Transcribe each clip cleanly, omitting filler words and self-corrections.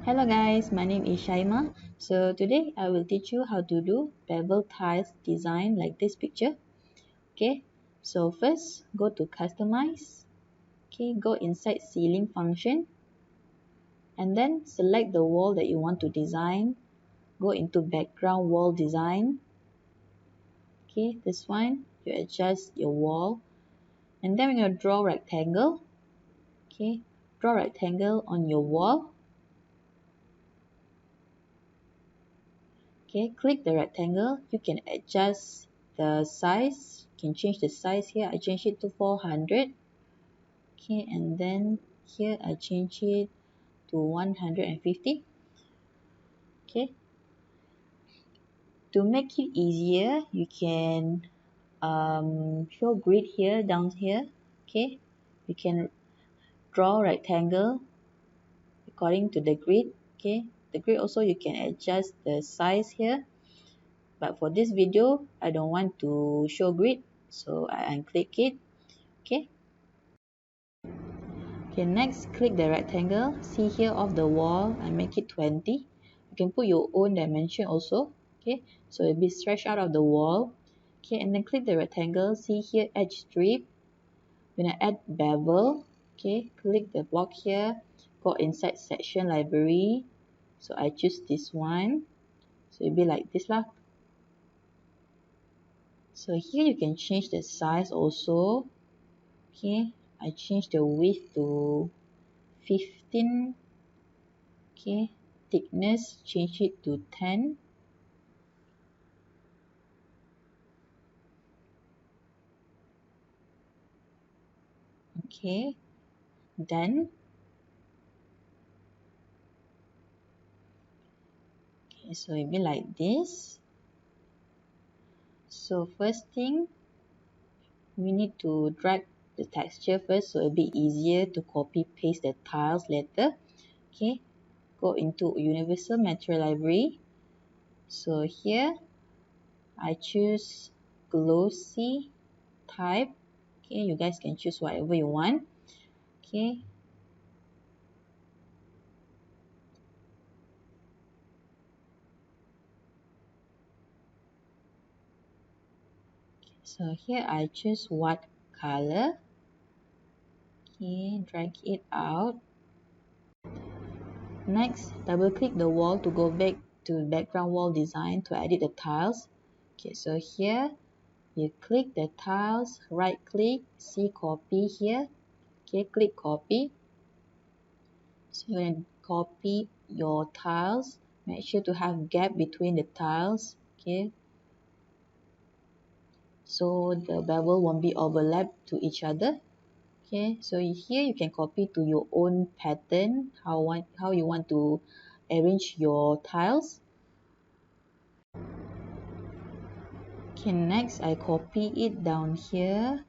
Hello guys, my name is Shaima. So today I will teach you how to do bevel tiles design like this picture. Okay, so first go to customize. Okay, go inside ceiling function and then select the wall that you want to design. Go into background wall design. Okay, this one you adjust your wall and then when you draw rectangle. Okay, draw rectangle on your wall. Okay, click the rectangle. You can adjust the size. You can change the size here. I change it to 400. Okay, and then here I change it to 150. Okay, to make it easier, you can show grid here, down here. Okay, you can draw rectangle according to the grid. Okay, the grid also you can adjust the size here. But for this video, I don't want to show grid, so I unclick it. Okay. Okay, next click the rectangle. See here of the wall, I make it 20. You can put your own dimension also. Okay, so it'll be stretched out of the wall. Okay, and then click the rectangle. See here edge strip. When I add bevel, okay, click the block here. Go inside section library. So I choose this one. So it'll be like this lah. So here you can change the size also. Okay, I change the width to 15. Okay, thickness change it to 10. Okay, done. Okay, so it'll be like this. So first thing, we need to drag the texture first so it'll be easier to copy paste the tiles later. Okay, go into universal material library. So here I choose glossy type. Okay, you guys can choose whatever you want. Okay, so here I choose white color. Okay, drag it out. Next, double click the wall to go back to background wall design to edit the tiles. Okay, so here you click the tiles, right click, see copy here. Okay, click copy. So you can copy your tiles. Make sure to have gap between the tiles. Okay, so the bevel won't be overlapped to each other. Okay, so here you can copy to your own pattern, how you want to arrange your tiles. Okay, next I copy it down here.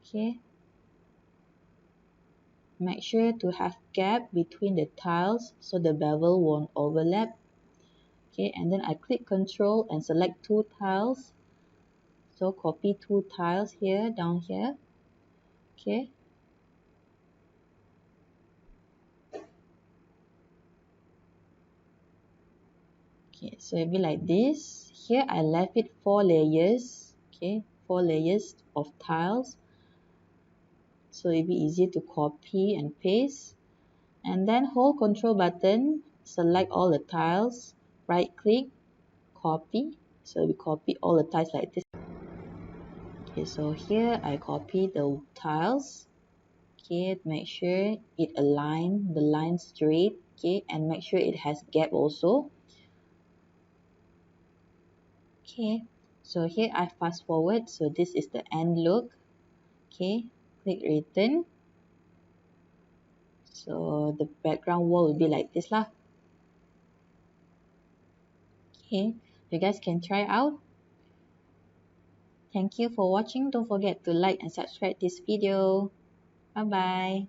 Okay, make sure to have gap between the tiles so the bevel won't overlap. Okay, and then I click Control and select two tiles. So copy two tiles here, down here. Okay. Okay, so it'll be like this. Here I left it 4 layers. Okay, 4 layers of tiles. So it'll be easier to copy and paste. And then hold Control button, select all the tiles, right click, copy. So we copy all the tiles like this. Okay, so here I copy the tiles. Okay, make sure it align the line straight. Okay, and make sure it has gap also. Okay, so here I fast forward. So this is the end look. Okay, click return. So the background wall will be like this lah. Okay, you guys can try out. Thank you for watching. Don't forget to like and subscribe this video. Bye bye.